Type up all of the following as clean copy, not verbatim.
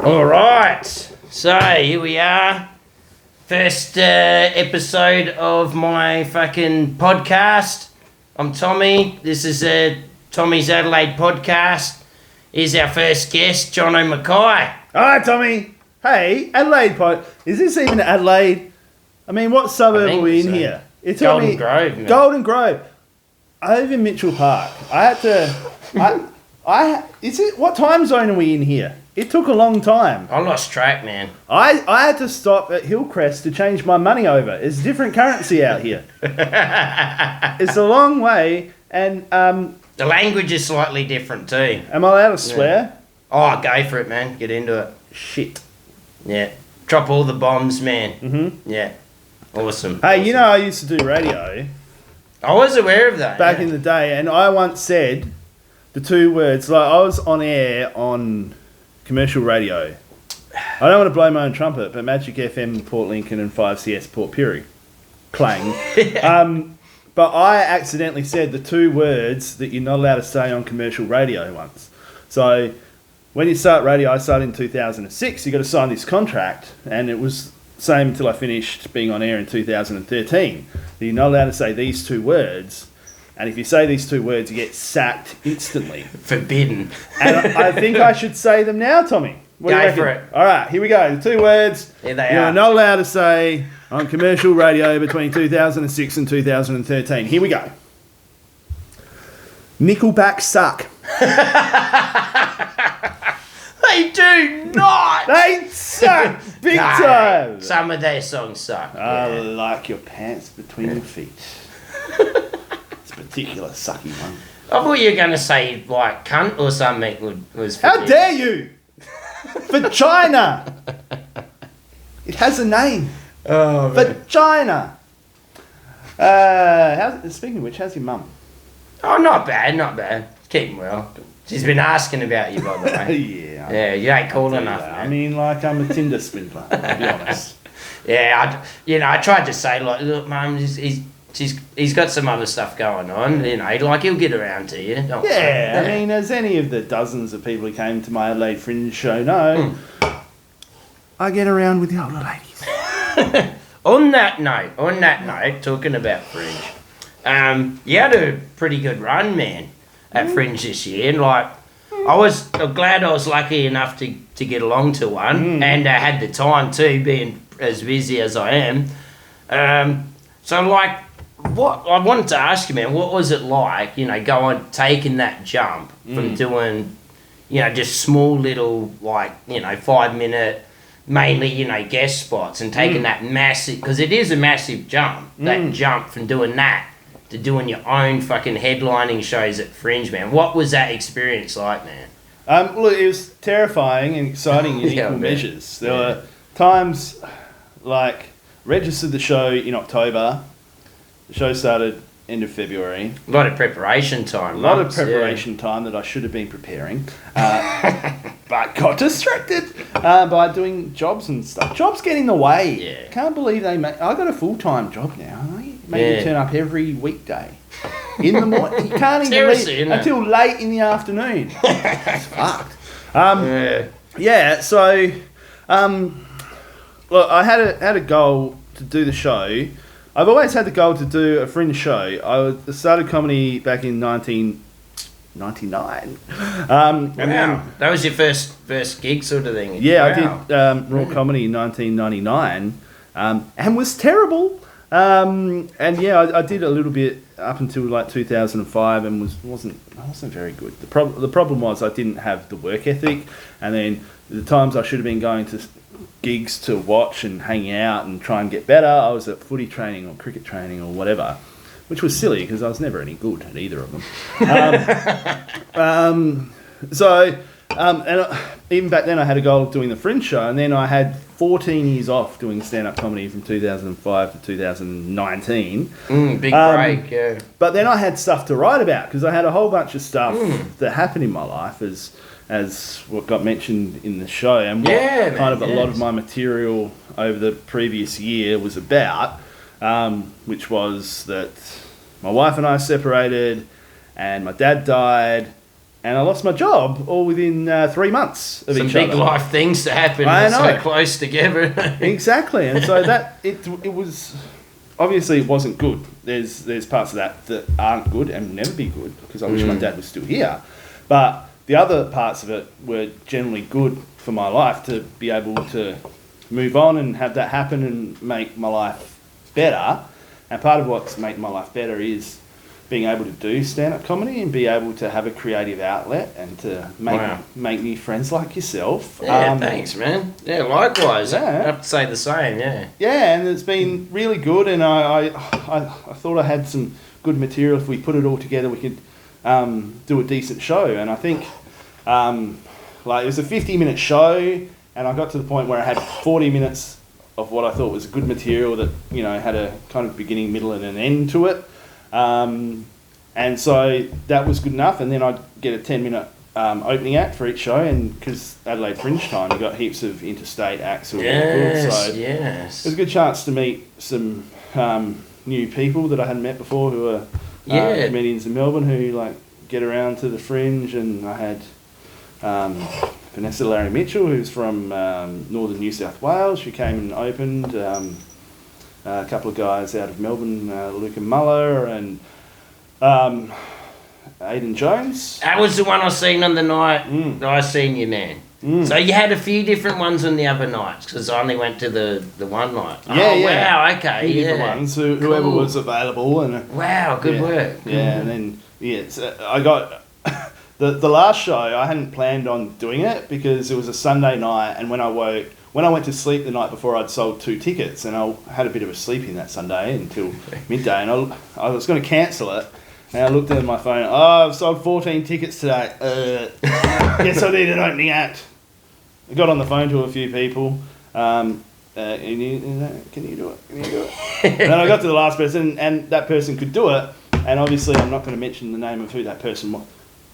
All right, so here we are. First episode of my fucking podcast. I'm Tommy. This is Tommy's Adelaide podcast. Here's our first guest, Jono Makai. Hi, Tommy. Hey, Adelaide Is this even Adelaide? I mean, what suburb are we in here? It's Golden Grove, man. Golden Grove. I live in Mitchell Park. I had to... what time zone are we in here? It took a long time. I lost track, man. I had to stop at Hillcrest to change my money over. It's different currency out here. It's a long way, and... the language is slightly different too. Am I allowed to swear? Oh, go for it, man. Get into it. Shit. Yeah. Drop all the bombs, man. Mm-hmm. Yeah. Awesome. Hey, awesome. You know I used to do radio. I was aware of that. Back in the day, and I once said the two words, like I was on air on commercial radio. I don't want to blow my own trumpet, but Magic FM Port Lincoln and 5CS Port Pirie. Clang. But I accidentally said the two words that you're not allowed to say on commercial radio once. So when you start radio, I started in 2006, you got to sign this contract, and it was the same until I finished being on air in 2013. You're not allowed to say these two words, and if you say these two words, you get sacked instantly. Forbidden. And I think I should say them now, Tommy. What do you reckon? For it. All right, here we go. The two words you're not allowed to say on commercial radio between 2006 and 2013. Here we go. Nickelback suck. They do not. They suck big time. Some of their songs suck. I like your pants between your feet. It's a particular sucky one. I thought you were going to say, like, cunt or something was How dare you? Vagina. It has a name. Oh, man. Vagina. Speaking of which, how's your mum? Oh, not bad. Keeping well. She's been asking about you, by the way. Yeah. Yeah, you ain't cool enough, that. man. I mean, like, I'm a Tinder swindler, to be honest. Yeah, I tried to say, like, look, Mum, he's got some other stuff going on, you know, like, he'll get around to you. Don't worry. I mean, as any of the dozens of people who came to my Adelaide Fringe show know, I get around with the older ladies. On that note, talking about Fringe, you had a pretty good run, man, at Fringe this year. And, like, I'm glad I was lucky enough to get along to one, and I had the time too, being as busy as I am. So, like, what I wanted to ask you, man, what was it like, you know, taking that jump from doing, you know, just small little, like, you know, 5-minute, mainly, you know, guest spots, and taking that massive, because it is a massive jump, that jump from doing that to doing your own fucking headlining shows at Fringe, man. What was that experience like, man? Well, it was terrifying and exciting in equal measures. There were times, like, registered the show in October. The show started end of February. A lot of preparation time. A lot of preparation time that I should have been preparing. But got distracted by doing jobs and stuff. Jobs get in the way. Yeah. Can't believe I got a full-time job now. They make me turn up every weekday. In the morning. You can't even leave until late in the afternoon. It's fucked. So... look, I had a goal to do the show. I've always had the goal to do a Fringe show. I started comedy back in 1999. That was your first gig sort of thing? Yeah, I did raw comedy in 1999 and was terrible. I did a little bit up until like 2005 and wasn't very good. The problem was I didn't have the work ethic, and then the times I should have been going to gigs to watch and hang out and try and get better, I was at footy training or cricket training or whatever, which was silly because I was never any good at either of them. Even back then I had a goal of doing the Fringe show, and then I had 14 years off doing stand-up comedy from 2005 to 2019. Big break, yeah. But then I had stuff to write about because I had a whole bunch of stuff that happened in my life as what got mentioned in the show, and what a lot of my material over the previous year was about, which was that my wife and I separated, and my dad died, and I lost my job all within 3 months of Some each big other. life things to happen. I know. So close together. Exactly, and so that it was obviously it wasn't good. There's parts of that aren't good and will never be good because I wish my dad was still here, but the other parts of it were generally good for my life to be able to move on and have that happen and make my life better. And part of what's making my life better is being able to do stand-up comedy and be able to have a creative outlet and to make new friends like yourself. Yeah, thanks, man. Yeah, likewise. Yeah. I have to say the same, yeah. Yeah, and it's been really good, and I thought I had some good material. If we put it all together, we could do a decent show. And I think like it was a 50-minute show, and I got to the point where I had 40 minutes of what I thought was good material that, you know, had a kind of beginning, middle, and an end to it. And so that was good enough, and then I'd get a 10-minute opening act for each show, and because Adelaide Fringe time, you got heaps of interstate acts who were really good, so it was a good chance to meet some new people that I hadn't met before who are comedians in Melbourne who like get around to the Fringe, and I had Vanessa Larry Mitchell, who's from northern New South Wales. She came and opened. A couple of guys out of Melbourne, Luke and Muller, and Aidan Jones. That was the one I seen on the night that I seen you, man. So you had a few different ones on the other nights, because I only went to the one night. Wow, okay. Different ones, whoever was available. And wow, good work. Yeah, and then, so I got... The last show, I hadn't planned on doing it because it was a Sunday night, and when I went to sleep the night before, I'd sold 2 tickets, and I had a bit of a sleep in that Sunday until midday, and I was going to cancel it, and I looked at my phone, I've sold 14 tickets today, guess I need an opening act. I got on the phone to a few people, can you do it? And then I got to the last person, and that person could do it, and obviously I'm not going to mention the name of who that person was.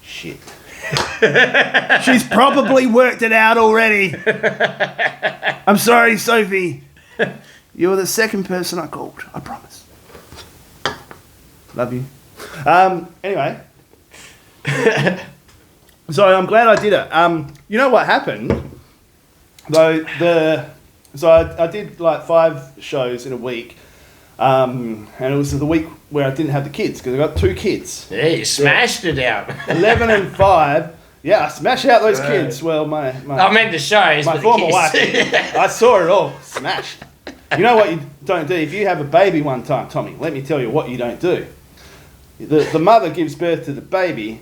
Shit. She's probably worked it out already. I'm sorry, Sophie. You're the second person I called. I promise. Love you. Anyway. So I'm glad I did it. You know what happened? Though I did like 5 shows in a week. And it was the week where I didn't have the kids, because I got 2 kids. Yeah, you smashed it out. 11 and 5. Yeah, I smashed out those kids. Well, my I meant the shows. my former wife, I saw it all. Smashed. You know what you don't do? If you have a baby one time, Tommy, let me tell you what you don't do. The mother gives birth to the baby.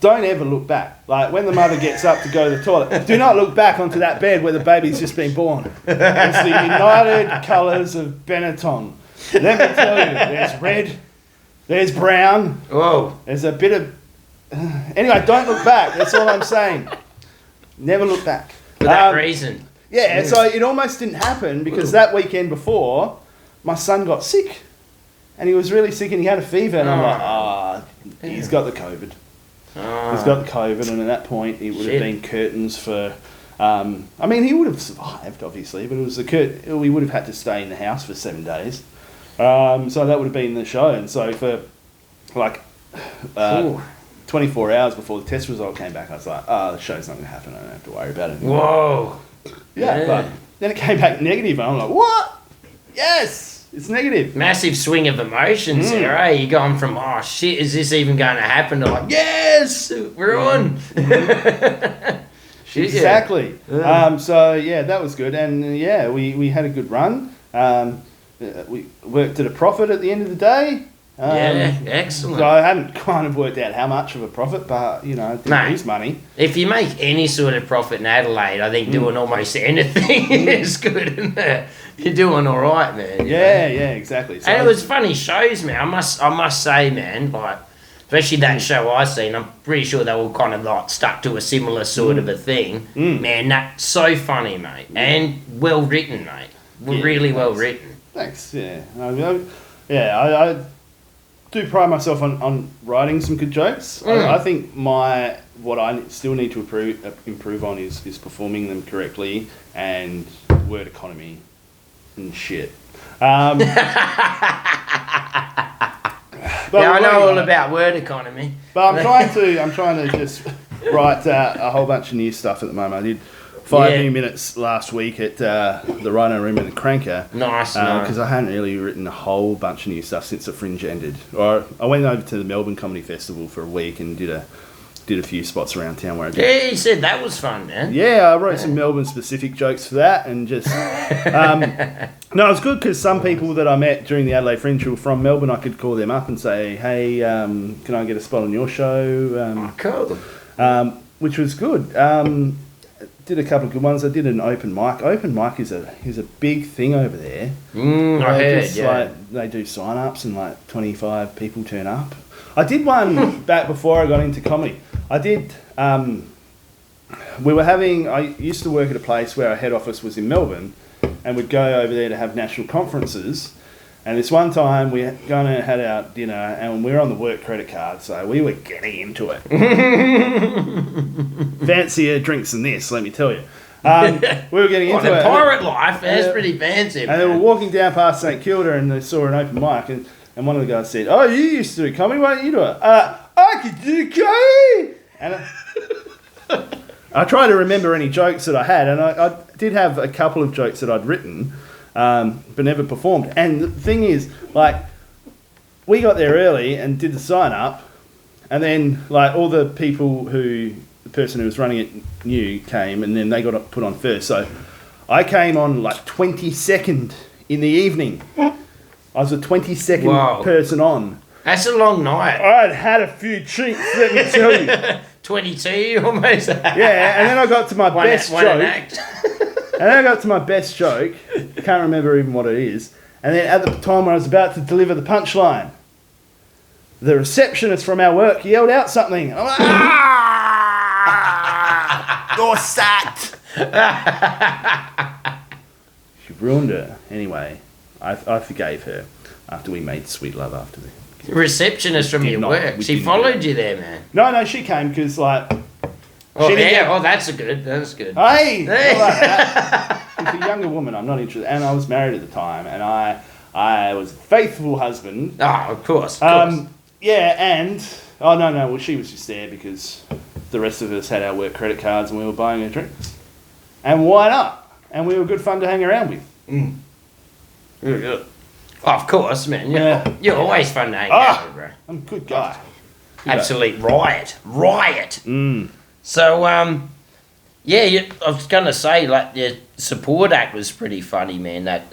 Don't ever look back. Like, when the mother gets up to go to the toilet, do not look back onto that bed where the baby's just been born. It's the united colours of Benetton. Let me tell you, there's red, there's brown, there's a bit of... Anyway, don't look back. That's all I'm saying. Never look back. For that reason. Yeah, so it almost didn't happen because that weekend before, my son got sick. And he was really sick and he had a fever. And I'm like, he's got the COVID. He's got the COVID, and at that point it would have been curtains for... I mean, he would have survived, obviously, but it was we would have had to stay in the house for 7 days. So that would have been the show. And so for like 24 hours before the test result came back, I was like, the show's not going to happen. I don't have to worry about it anymore. Whoa. Yeah, but then it came back negative, and I'm like, what? Yes! It's negative. Massive swing of emotions there, eh? You're going from, oh shit, is this even going to happen, to like, yes, we're on. Shit, exactly. Yeah. So yeah, that was good, and we had a good run. We worked at a profit at the end of the day. Excellent. So I hadn't kind of worked out how much of a profit, but you know, I didn't lose money. If you make any sort of profit in Adelaide, I think doing almost anything is good, isn't it? You're doing all right, man. Yeah, exactly. So and it was funny shows, man. I must say, man, like, especially that show I seen, I'm pretty sure they were kind of like stuck to a similar sort of a thing. Man, that's so funny, mate, and well written, mate. Really well written. Thanks. Yeah, I do pride myself on writing some good jokes. I think what I still need to improve on is performing them correctly and word economy and shit. But I we're know working all on it. about word economy. But I'm trying to just write a whole bunch of new stuff at the moment. I did 5 new minutes last week at the Rhino Room and the Cranker. Nice. Because I hadn't really written a whole bunch of new stuff since the Fringe ended. Or I went over to the Melbourne Comedy Festival for a week and did a few spots around town where I did. Yeah, you said that was fun, man. Yeah, I wrote some Melbourne-specific jokes for that, and just no, it was good because some people that I met during the Adelaide Fringe were from Melbourne. I could call them up and say, "Hey, can I get a spot on your show?" Cool. Which was good. Did a couple of good ones. I did an open mic. Open mic is a big thing over there. I heard. Just, Yeah. like, they do sign-ups and like 25 people turn up. I did one back before I got into comedy. I did. I used to work at a place where our head office was in Melbourne, and we'd go over there to have national conferences. And this one time we gone and had our dinner, and we were on the work credit card, so we were getting into it. Fancier drinks than this, let me tell you. We were getting into the it. pirate life, that's pretty fancy. And they were walking down past St Kilda, and they saw an open mic, and one of the guys said, "Oh, you used to do comedy, why don't you do it?" "I could do comedy!" And I tried to remember any jokes that I had, and I did have a couple of jokes that I'd written, but never performed. And the thing is, like, we got there early and did the sign-up, and then, like, all the people the person who was running it knew came, and then they got put on first. So I came on, like, 22nd in the evening. I was the 22nd person on. That's a long night. I'd had a few cheeks, let me tell you. 22 almost. Yeah, and then I got to my best joke. Act. And then I got to my best joke. I can't remember even what it is. And then at the time when I was about to deliver the punchline, the receptionist from our work yelled out something. I'm like, "You're sacked." She ruined her. Anyway, I forgave her after we made sweet love after the... Receptionist from your work. She followed you there, man. No, she came because, like... That's good. That's good. Hey! Like that. She's a younger woman. I'm not interested. And I was married at the time. And I was a faithful husband. Oh, of course. Yeah, and... Oh, no. Well, she was just there because the rest of us had our work credit cards and we were buying her drinks. And why not? And we were good fun to hang around with. Mm. Yeah. Oh, of course, man. You're always fun to hang out with, bro. I'm a good guy. Absolute riot. Mm. So, I was going to say, like, the support act was pretty funny, man. That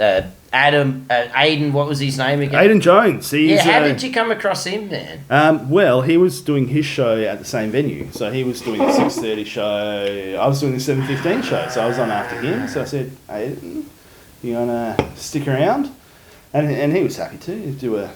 Aiden, what was his name again? Aiden Jones. How did you come across him, man? Well, he was doing his show at the same venue. So he was doing the 6:30 show. I was doing the 7:15 show. So I was on after him. So I said, "Aiden, you want to stick around?" And he was happy to do a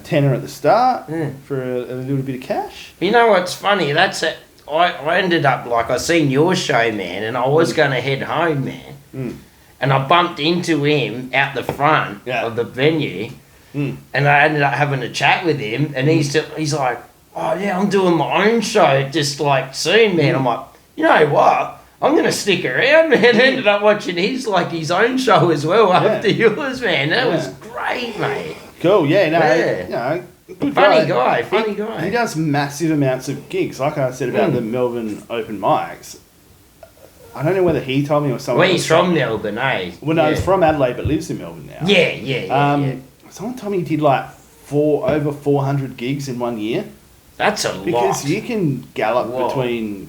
tenner at the start for a little bit of cash. You know what's funny? That's it. I ended up, like, I seen your show, man, and I was going to head home, man. Mm. And I bumped into him out the front of the venue, and I ended up having a chat with him, and he's like, "Oh, yeah, I'm doing my own show just, like, soon, man." I'm like, "You know what? I'm going to stick around, man." Ended up watching his own show as well after yours, man. That was great, mate. Cool, good Funny guy. He does massive amounts of gigs. Like I said about the Melbourne open mics, I don't know whether he told me or someone. Well, he's from Melbourne, eh? Well, no, he's from Adelaide but lives in Melbourne now. Yeah. Someone told me he did like over 400 gigs in 1 year. That's a lot. Because you can gallop between,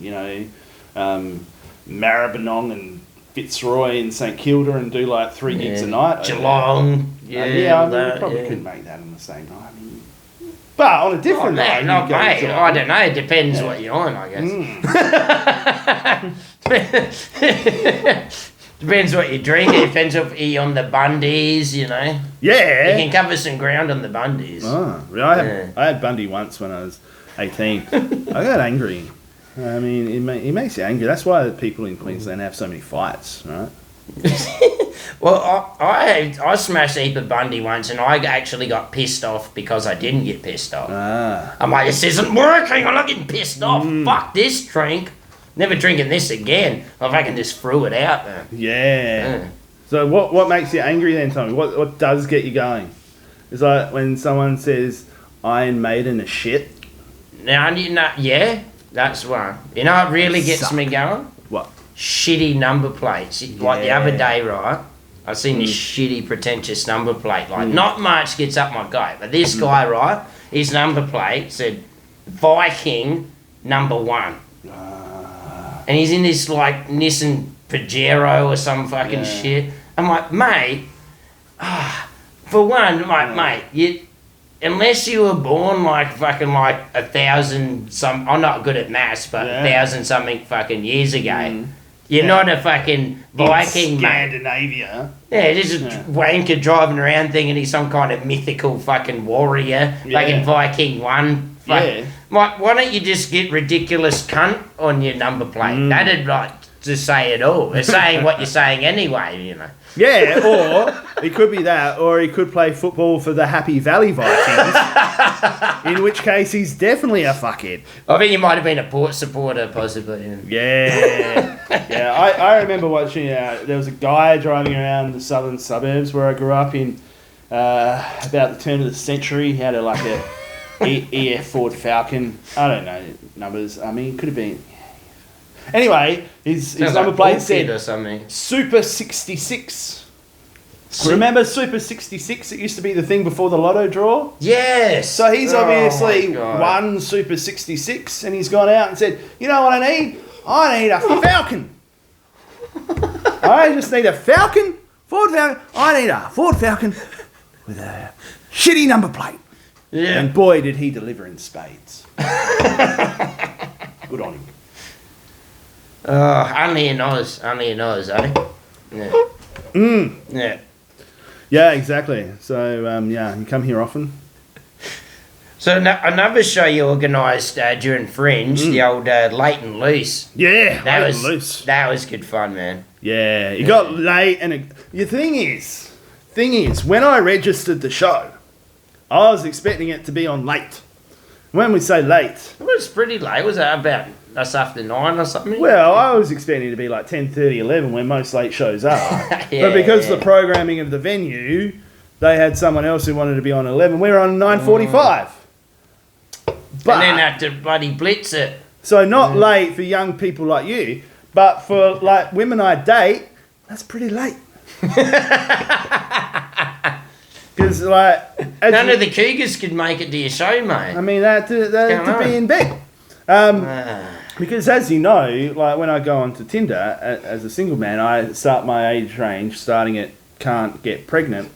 Maribyrnong and Fitzroy and St Kilda and do like 3 gigs a night. Geelong. We probably couldn't make that on the same night. But on a different night. I don't know. It depends what you're on, I guess. Depends what you drink. It depends if you're on the Bundies, Yeah. You can cover some ground on the Bundies. Oh, really? I had Bundy once when I was 18. I got angry. I mean, it makes you angry. That's why people in Queensland have so many fights, right? Well, I smashed a heap of Bundy once, and I actually got pissed off because I didn't get pissed off. I'm like, "This isn't working. I'm not getting pissed off. Fuck this drink. Never drinking this again." If I can just threw it out, man. Yeah. So what makes you angry then, Tommy? What does get you going? It's like when someone says, Iron Maiden are shit? Now, yeah, that's one. You know what really gets me going? What? Shitty number plates. Like the other day, right? I seen this shitty, pretentious number plate. Like, not much gets up my goat, but this guy, right? His number plate said Viking number 1. And he's in this, like, Nissan Pajero or some fucking shit. I'm like, mate, for one, mate, unless you were born, like, fucking, like, 1,000 some... I'm not good at maths, but 1,000 something fucking years ago. You're not a fucking Viking, mate. Scandinavia. Yeah, just a wanker driving around thinking he's some kind of mythical fucking warrior. Fucking Viking 1. Why don't you just get ridiculous cunt on your number plate? That'd, like, just say it all. It's saying what you're saying anyway, you know. Yeah, or it could be that, or he could play football for the Happy Valley Vikings, in which case he's definitely a fuckhead. I think he might have been a Port supporter, possibly. Yeah. I remember watching, there was a guy driving around the southern suburbs where I grew up in about the turn of the century. He had a EF Ford Falcon. I don't know numbers. I mean, it could have been... Anyway, his number plate said or something. Super 66. Remember Super 66? It used to be the thing before the lotto draw. Yes. So he's obviously won Super 66, and he's gone out and said, "You know what I need? I need a Falcon. I just need a Falcon, Ford Falcon. I need a Ford Falcon with a shitty number plate." Yeah. And boy, did he deliver in spades. Good on him. Only in Oz, eh? Yeah. Yeah. Yeah, exactly. So, you come here often? So, another show you organised during Fringe, the old Late and Loose. Yeah, That Late and Loose. That was good fun, man. Yeah, you got late, and the thing is, when I registered the show, I was expecting it to be on late. When we say late... It was pretty late. Was that about us after 9 or something? Well, I was expecting it to be like 10:30, 11 when most late shows are. But because the programming of the venue, they had someone else who wanted to be on 11. We're on 9:45. And then had to bloody blitz it. So not late for young people like you, but for like women I date, that's pretty late. Because none of the cougars could make it to your show, mate. I mean, they had to be in bed. Because as you know, like when I go onto Tinder as a single man, I start my age range starting at can't get pregnant,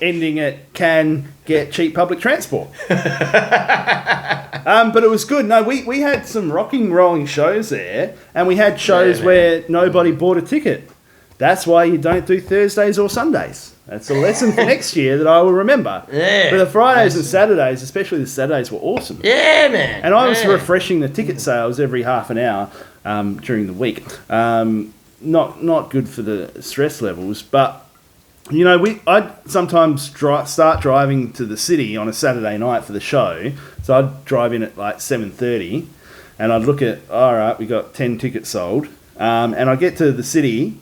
ending at can get cheap public transport. But it was good. No, we had some rocking, rolling shows there, and we had shows where nobody bought a ticket. That's why you don't do Thursdays or Sundays. That's a lesson for next year that I will remember. Yeah. But the Fridays and Saturdays, especially the Saturdays, were awesome. Yeah, man. And I was refreshing the ticket sales every half an hour during the week. Not good for the stress levels, but you know, I'd sometimes start driving to the city on a Saturday night for the show. So I'd drive in at like 7:30, and I'd look at, all right, we got 10 tickets sold, and I'd get to the city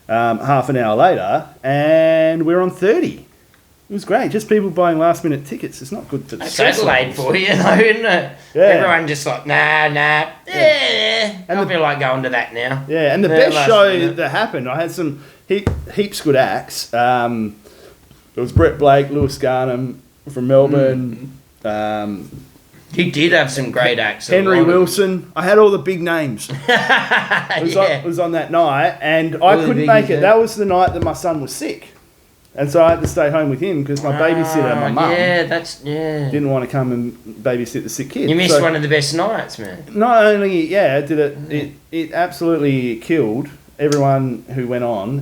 half an hour later, and we're on 30. It was great. Just people buying last minute tickets. It's not good for the stress Adelaide for you, though, isn't it? Yeah. Everyone just like, nah. Yeah. I feel like going to that now. Yeah, and the best show that happened, I had some heaps good acts. There was Brett Blake, Lewis Garnham from Melbourne. He did have some great acts. Henry Wilson. I had all the big names. It was on that night, and I couldn't make it. That was the night that my son was sick. And so I had to stay home with him because my babysitter, my mum, didn't want to come and babysit the sick kid. You missed one of the best nights, man. Not only, it absolutely killed everyone who went on,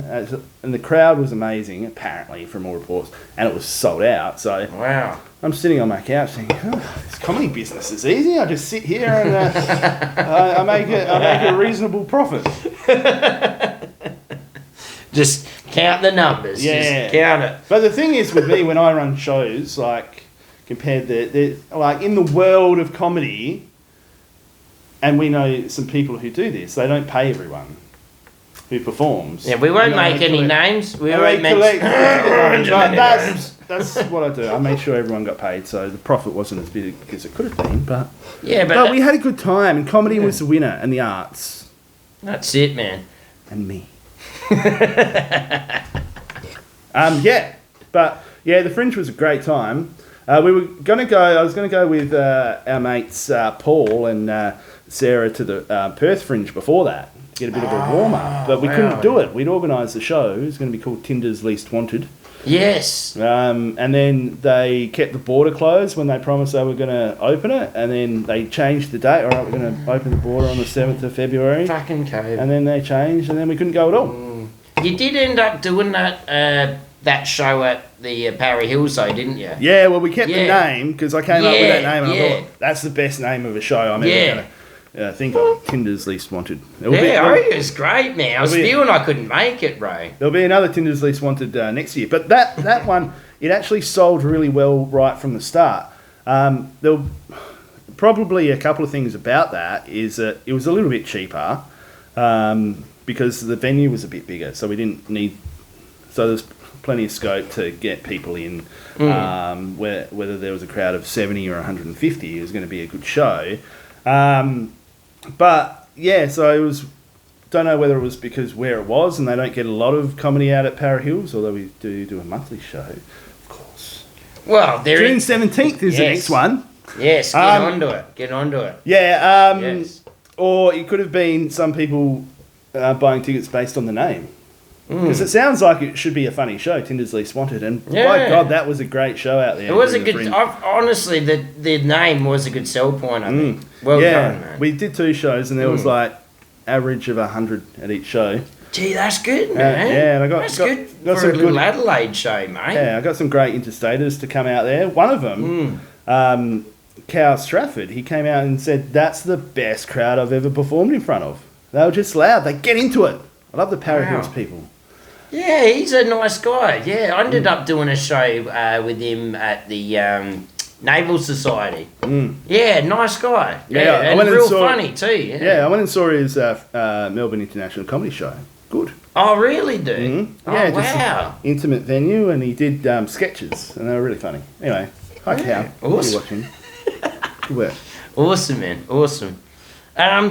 and the crowd was amazing, apparently, from all reports, and it was sold out. So wow. I'm sitting on my couch thinking, this comedy business is easy. I just sit here and I make a reasonable profit. Just count the numbers. Yeah. Just count it. But the thing is with me, when I run shows, like, compared to, like, in the world of comedy, and we know some people who do this, they don't pay everyone who performs. Yeah, we won't And then make they any collect- names. We and won't they mention. that's what I do. I made sure everyone got paid, so the profit wasn't as big as it could have been. But Yeah, but we had a good time, and comedy was the winner, and the arts, that's it, man. and me. But the Fringe was a great time. We were gonna go. I was gonna go with our mates Paul and Sarah to the Perth Fringe before that to get a bit of a warm up, but we couldn't do it. We'd organised the show. It was going to be called Tinder's Least Wanted. Yes. And then they kept the border closed when they promised they were going to open it, and then they changed the date. All right, we're going to open the border on the 7th of February. Fucking COVID. And then they changed, and then we couldn't go at all. You did end up doing that show at the Parry Hills, though, didn't you? Yeah, well, we kept the Yeah. name because I came up with that name, and I Yeah. thought that's the best name of a show I'm ever going to think of. Tinder's Least Wanted. I reckon it's great, man. I was It'll be- feeling I couldn't make it, bro. There'll be another Tinder's Least Wanted next year. But that one, it actually sold really well right from the start. There'll probably a couple of things about that is that it was a little bit cheaper because the venue was a bit bigger. So we didn't need... So there's plenty of scope to get people in. Whether there was a crowd of 70 or 150, it was going to be a good show. But yeah, so it was. Don't know whether it was because where it was, and they don't get a lot of comedy out at Para Hills, although we do a monthly show, of course. Well, there June is 17th is the next one. Yes, get onto it. Yeah. Yes. Or it could have been some people buying tickets based on the name. Because it sounds like it should be a funny show, Tinder's Least Wanted, and by God, that was a great show out there. It was a during the good. Fringe. Honestly, the name was a good sell point. I think. Well done, man. We did 2 shows, and there was like average of 100 at each show. Gee, that's good, man. And I got that's got good got for some a little good. Adelaide show, mate. Yeah, I got some great interstaters to come out there. One of them, Cal Stratford, he came out and said that's the best crowd I've ever performed in front of. They were just loud. They get into it. I love the Para Hills people. Yeah, he's a nice guy. Yeah, I ended up doing a show with him at the Naval Society. Yeah, nice guy. Yeah, I and went and real saw- funny too. Yeah, I went and saw his Melbourne International Comedy Show. Good. Oh, really, dude? Oh, Yeah, just wow. an intimate venue, and he did sketches, and they were really funny. Anyway, hi Cal. Awesome. You're watching. Good work. Awesome, man. Awesome.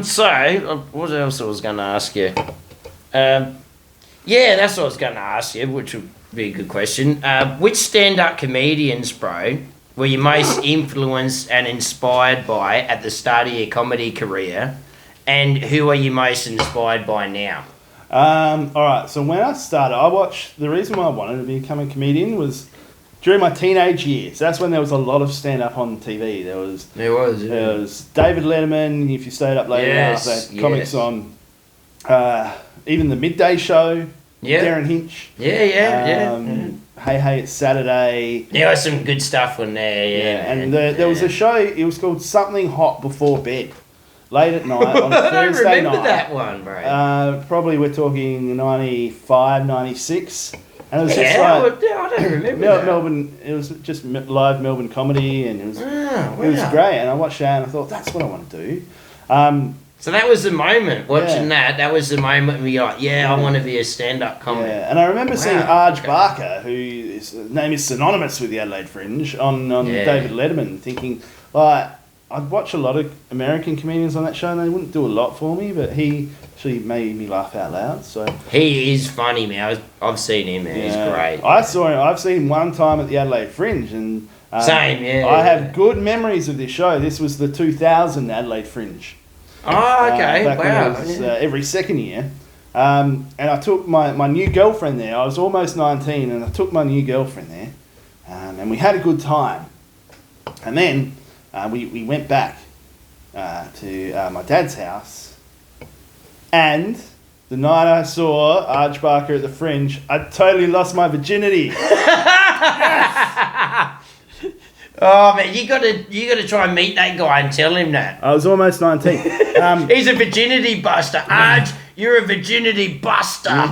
So, what else I was going to ask you? Yeah, that's what I was going to ask you, which would be a good question. Which stand-up comedians, bro, were you most influenced and inspired by at the start of your comedy career, and who are you most inspired by now? All right, so when I started, the reason why I wanted to become a comedian was during my teenage years. That's when there was a lot of stand-up on TV. There was David Letterman, if you stayed up late enough, they had comics on. Even the Midday Show, Darren Hinch. Yeah. Hey Hey It's Saturday. There was some good stuff on there, And there was a show, it was called Something Hot Before Bed. Late at night on I don't Thursday remember night. that one, bro. Probably we're talking 95, 96. And it was just I like don't remember that. Melbourne. It was just live Melbourne comedy, and it was great. And I watched that, and I thought that's what I want to do. So that was the moment, watching that. That was the moment where you're like, I want to be a stand-up comic. Yeah, and I remember seeing Arj Barker, whose name is synonymous with the Adelaide Fringe, on David Letterman, thinking, I'd watch a lot of American comedians on that show, and they wouldn't do a lot for me, but he actually made me laugh out loud. So he is funny, man. I've seen him, man. He's great. I've seen him one time at the Adelaide Fringe, and same, yeah. I have good memories of this show. This was the 2000 Adelaide Fringe. Oh, okay. Back when it was every second year. And I took my new girlfriend there. I was almost 19, and I took my new girlfriend there, and we had a good time. And then we went back to my dad's house, and the night I saw Arj Barker at the Fringe, I totally lost my virginity. Oh man, you gotta try and meet that guy and tell him that. I was almost 19. He's a virginity buster. Arj, you're a virginity buster.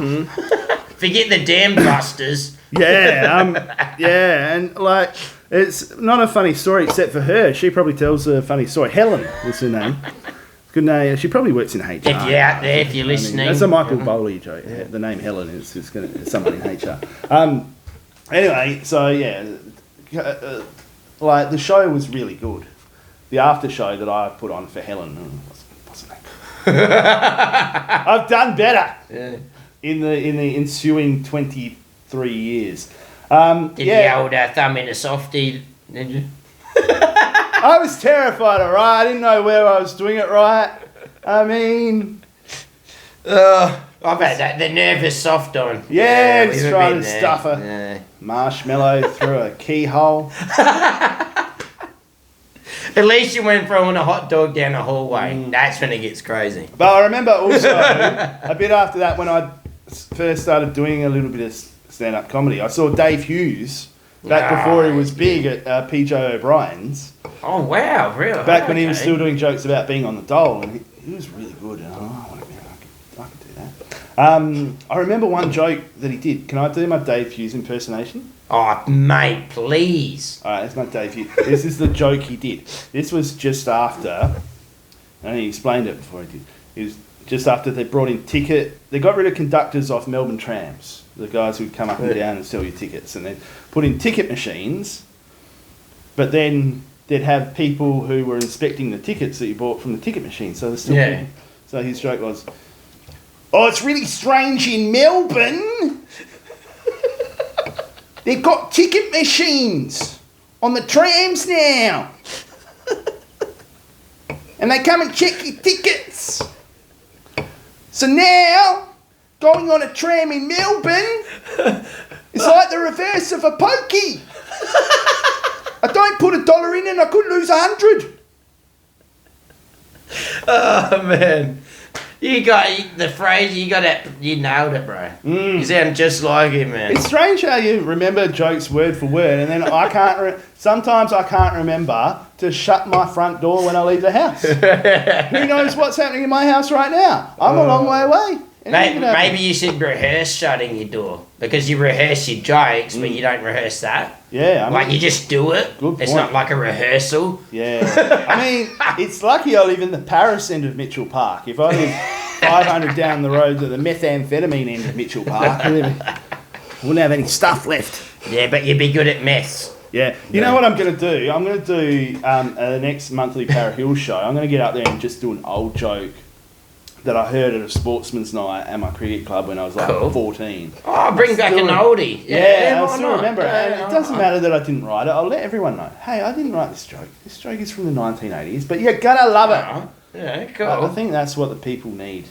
Forget the damn busters. And like, it's not a funny story except for her. She probably tells a funny story. Helen was her name. Good name. She probably works in HR. If you're out there, if you're listening. That's a Michael Bowley joke. Yeah. The name Helen is someone in HR. Anyway, so yeah, like the show was really good. The after show that I put on for Helen wasn't that good. I've done better in the ensuing 23 years. Did the old thumb in a softie, did you? I was terrified, all right? I didn't know where I was doing it right. I mean... I've had that, the nervous soft on. Yeah, just trying to stuff a marshmallow through a keyhole. At least you went throwing a hot dog down a hallway. That's when it gets crazy. But I remember also, a bit after that, when I first started doing a little bit of stand-up comedy, I saw Dave Hughes, back before he was big at PJ O'Brien's. Oh, wow, really? Back when he was still doing jokes about being on the dole, and he was really good. And I could do that. I remember one joke that he did. Can I do my Dave Hughes impersonation? Oh, mate, please. All right, that's my Dave Hughes. This is the joke he did. This was just after, and he explained it before he did. It was just after they brought in they got rid of conductors off Melbourne trams, the guys who'd come up and down and sell you tickets, and they put in ticket machines, but then they'd have people who were inspecting the tickets that you bought from the ticket machine. So there's still people. So his joke was, "Oh, it's really strange in Melbourne. They've got ticket machines on the trams now. And they come and check your tickets. So now, going on a tram in Melbourne is like the reverse of a pokey. I don't put $1 in and I could lose 100. Oh, man. You got the phrase, you nailed it, bro. You sound just like him, man. It's strange how you remember jokes word for word, and then sometimes I can't remember to shut my front door when I leave the house. Who knows what's happening in my house right now? I'm a long way away. Maybe you should rehearse shutting your door, because you rehearse your jokes, but you don't rehearse that. Yeah. You just do it. Good point. It's not like a rehearsal. Yeah. I mean, it's lucky I live in the Paris end of Mitchell Park. If I live 500 down the road to the methamphetamine end of Mitchell Park, I wouldn't have any stuff left. Yeah, but you'd be good at meths. Yeah. You know what I'm going to do? I'm going to do the next monthly Para Hill show. I'm going to get up there and just do an old joke that I heard at a sportsman's night at my cricket club when I was 14. Oh, bring back an oldie. Yeah, I still remember it. And it doesn't matter that I didn't write it. I'll let everyone know. Hey, I didn't write this joke. This joke is from the 1980s, but you're going to love it. Yeah, cool. I think that's what the people need.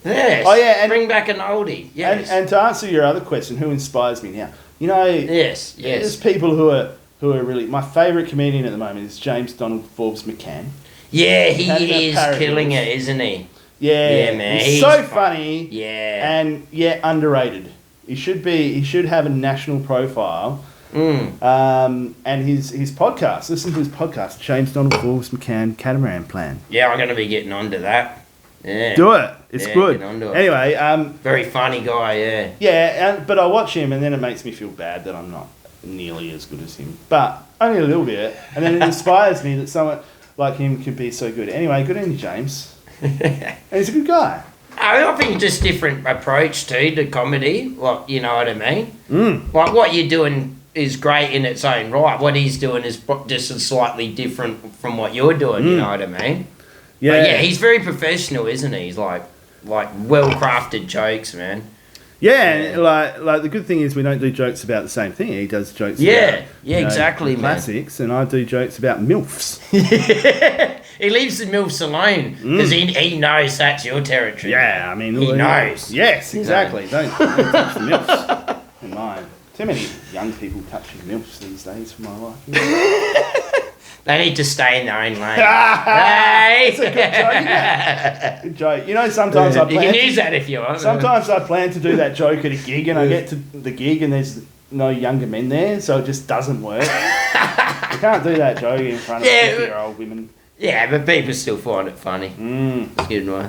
Yes. Oh, yeah. And bring back an oldie. Yes. And to answer your other question, who inspires me now? You know, yes. There's people who are really... My favourite comedian at the moment is James Donald Forbes McCann. Yeah, he is killing it, isn't he? Yeah, man. He's so funny. Yeah. And underrated. He should have a national profile. And his podcast. Listen to his podcast. James Donald Forbes McCann Catamaran Plan. Yeah, I'm going to be getting onto that. Yeah. Do it. It's good. Get onto it. Anyway, very funny guy. Yeah. Yeah, but I watch him and then it makes me feel bad that I'm not nearly as good as him, but only a little bit. And then it inspires me that someone like him could be so good. Anyway, good on you, James. And he's a good guy. I think just different approach too to comedy. Like, you know what I mean? Like what you're doing is great in its own right. What he's doing is just slightly different from what you're doing. You know what I mean? Yeah. But yeah, he's very professional, isn't he? He's like well crafted jokes, man. Yeah, like the good thing is we don't do jokes about the same thing. He does jokes about exactly, classics, and I do jokes about MILFs. He leaves the MILFs alone because he knows that's your territory. Yeah, I mean... He knows. Yes, exactly. Don't touch the MILFs in mine. Too many young people touching MILFs these days for my life. They need to stay in their own lane. It's a good joke, isn't it? Good joke. You know, sometimes I plan... You can use that if you want. Sometimes I plan to do that joke at a gig and I get to the gig and there's no younger men there, so it just doesn't work. You can't do that joke in front of 50-year-old women. Yeah, but people still find it funny. Excuse me.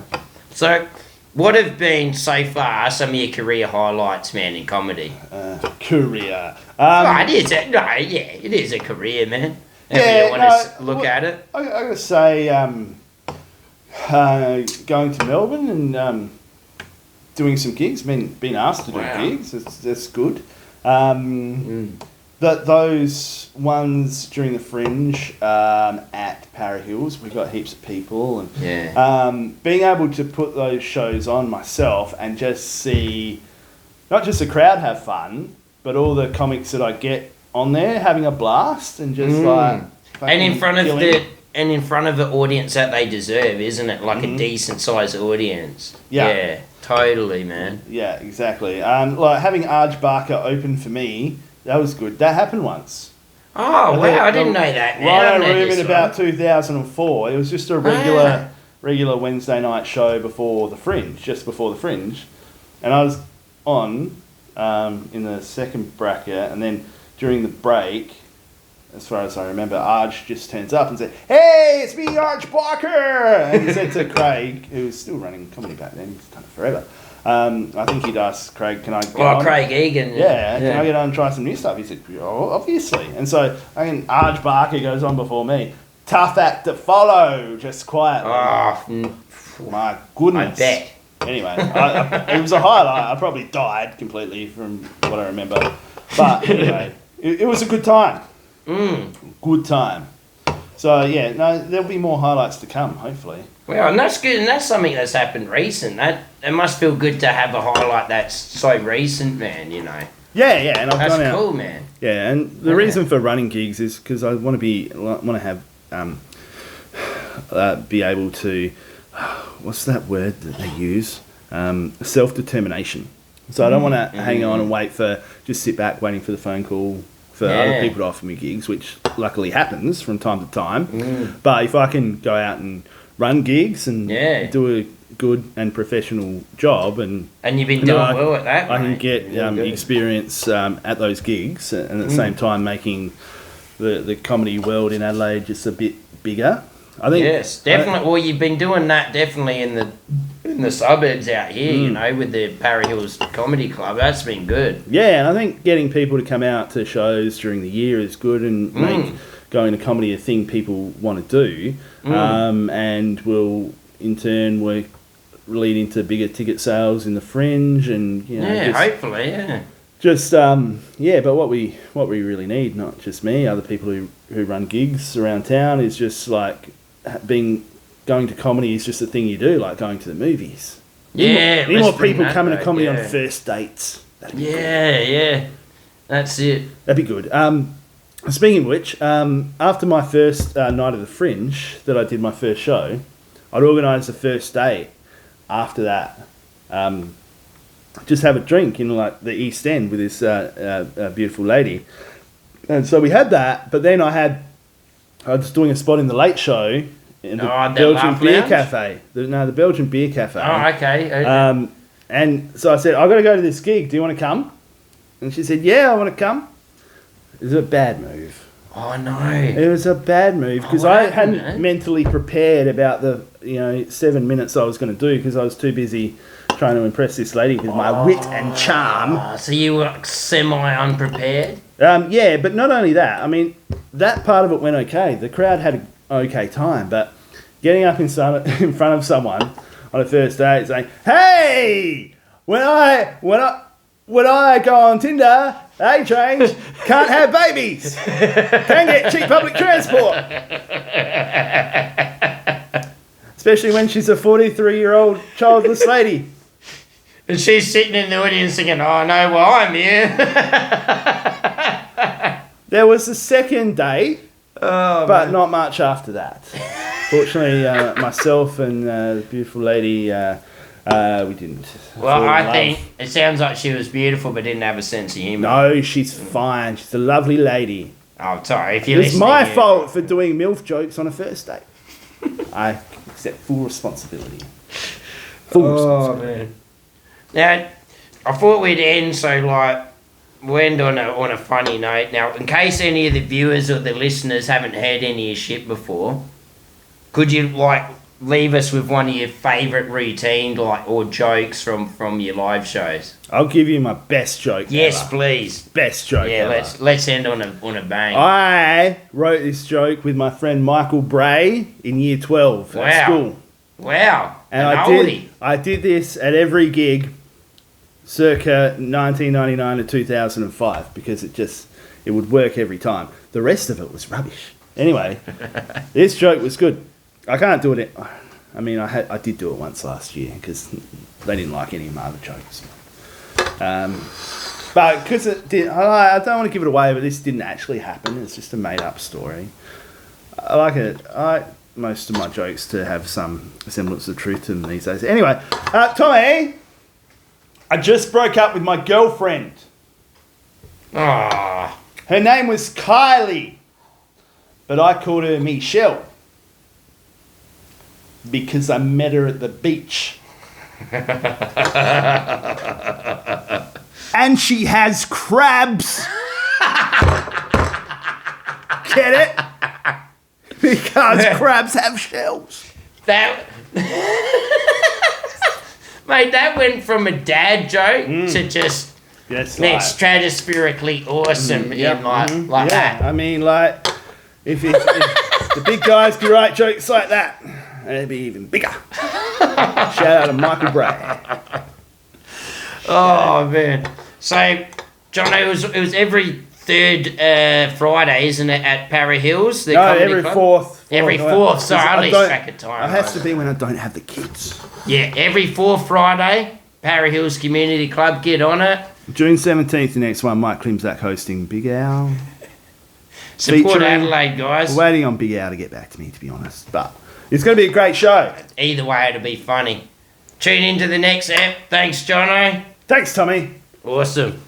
So, what have been so far some of your career highlights, man, in comedy? Career. It is a career, man. However you want to look at it. I gotta say, going to Melbourne and doing some gigs. Been asked to do gigs. That's good. Those ones during the Fringe at Para Hills, we got heaps of people, and being able to put those shows on myself and just see not just the crowd have fun, but all the comics that I get on there having a blast and just and in front of the audience that they deserve, isn't it? Like a decent sized audience. Yeah, totally, man. Yeah, exactly. Like having Arj Barker open for me. That was good. That happened once. Oh, wow. I didn't know that, man. Right room in about 2004. It was just a regular Wednesday night show before the Fringe, just before the Fringe. And I was on in the second bracket, and then during the break, as far as I remember, Arj just turns up and said, "Hey, it's me, Arj Barker!" And he said to Craig, who was still running comedy back then, he's done it forever. I think he'd asked Craig, can I get on? Craig Egan. Yeah, can I get on and try some new stuff? He said, oh, obviously. And so, Arj Barker goes on before me. Tough act to follow, just quietly. My goodness. I bet. Anyway, it was a highlight. I probably died completely from what I remember. But anyway, it was a good time. Good time. So, yeah, no, there'll be more highlights to come, hopefully. Well, and that's good, and that's something that's happened recent. It must feel good to have a highlight that's so recent, man, you know. Yeah, and that's cool, man. Yeah, and the reason for running gigs is because I want to have be able to, what's that word that they use? Self-determination. So I don't want to hang on and just sit back waiting for the phone call for other people to offer me gigs, which luckily happens from time to time. But if I can go out and run gigs and do a good and professional job, and you've been doing well at that, I can get experience at those gigs, and at the same time making the comedy world in Adelaide just a bit bigger. I think definitely. Well, you've been doing that definitely in the suburbs out here, you know, with the Para Hills Comedy Club. That's been good. Yeah, and I think getting people to come out to shows during the year is good and make going to comedy a thing people want to do, and will in turn lead into bigger ticket sales in the Fringe, and hopefully, but what we really need, not just me, other people who run gigs around town, is just like going to comedy is just a thing you do, like going to the movies. Need more people coming to comedy on first dates. That's it. That'd be good. Speaking of which, after my first night of the Fringe, that I did my first show, I'd organise the first date after that. Just have a drink in like the East End with this beautiful lady. And so we had that, but then I was doing a spot in the Late Show in the Belgian Beer Cafe. The Belgian Beer Cafe. Oh, okay. And so I said, I've got to go to this gig. Do you want to come? And she said, yeah, I want to come. It was a bad move. Oh, no. It was a bad move because I hadn't mentally prepared about the 7 minutes I was going to do because I was too busy trying to impress this lady with my wit and charm. So you were semi-unprepared? Yeah, but not only that. I mean, that part of it went okay. The crowd had an okay time, but getting up in front of someone on a first date saying, "Hey, when I go on Tinder, age range, can't have babies, can get cheap public transport." Especially when she's a 43-year-old childless lady. And she's sitting in the audience thinking, "Oh, no, well, I'm here." There was a second date, but not much after that. Fortunately, myself and the beautiful lady, we didn't. Well, I think it sounds like she was beautiful but didn't have a sense of humour. No, she's fine. She's a lovely lady. Oh, sorry. If you're It's my fault for doing MILF jokes on a first date. I accept full responsibility. Man. Now, I thought we'd end we end on a funny note. Now, in case any of the viewers or the listeners haven't heard any of your shit before, could you leave us with one of your favourite routines or jokes from your live shows? I'll give you my best joke. Yes, ever. please. Best joke. Yeah, ever. let's end on a bang. I wrote this joke with my friend Michael Bray in year 12 at school. Wow. And an oldie. I did this at every gig circa 1999 to 2005 because it would work every time. The rest of it was rubbish. Anyway, this joke was good. I can't do it. I mean, I did do it once last year because they didn't like any of my other jokes. But because it did, I don't want to give it away, but this didn't actually happen. It's just a made-up story. I like it. I like most of my jokes to have some semblance of truth to them these days. Anyway, Tommy, I just broke up with my girlfriend. Ah. Her name was Kylie, but I called her Michelle because I met her at the beach. And she has crabs. Get it? Because crabs have shells. That... Mate, that went from a dad joke to just stratospherically awesome like that. I mean, like, if the big guys could write jokes like that, it'd be even bigger. Shout out to Michael Bray. Oh, man. So, Jono, it was every third Friday, isn't it, at Para Hills? No, every fourth. Every fourth. Sorry, I lose track of time. It has to be when I don't have the kids. Yeah, every fourth Friday, Para Hills Community Club, get on it. June 17th, the next one, Mike Klimzak hosting Big Al. Support Adelaide, guys. We're waiting on Big Al to get back to me, to be honest. But it's going to be a great show. Either way, it'll be funny. Tune into the next app. Thanks, Jono. Thanks, Tommy. Awesome.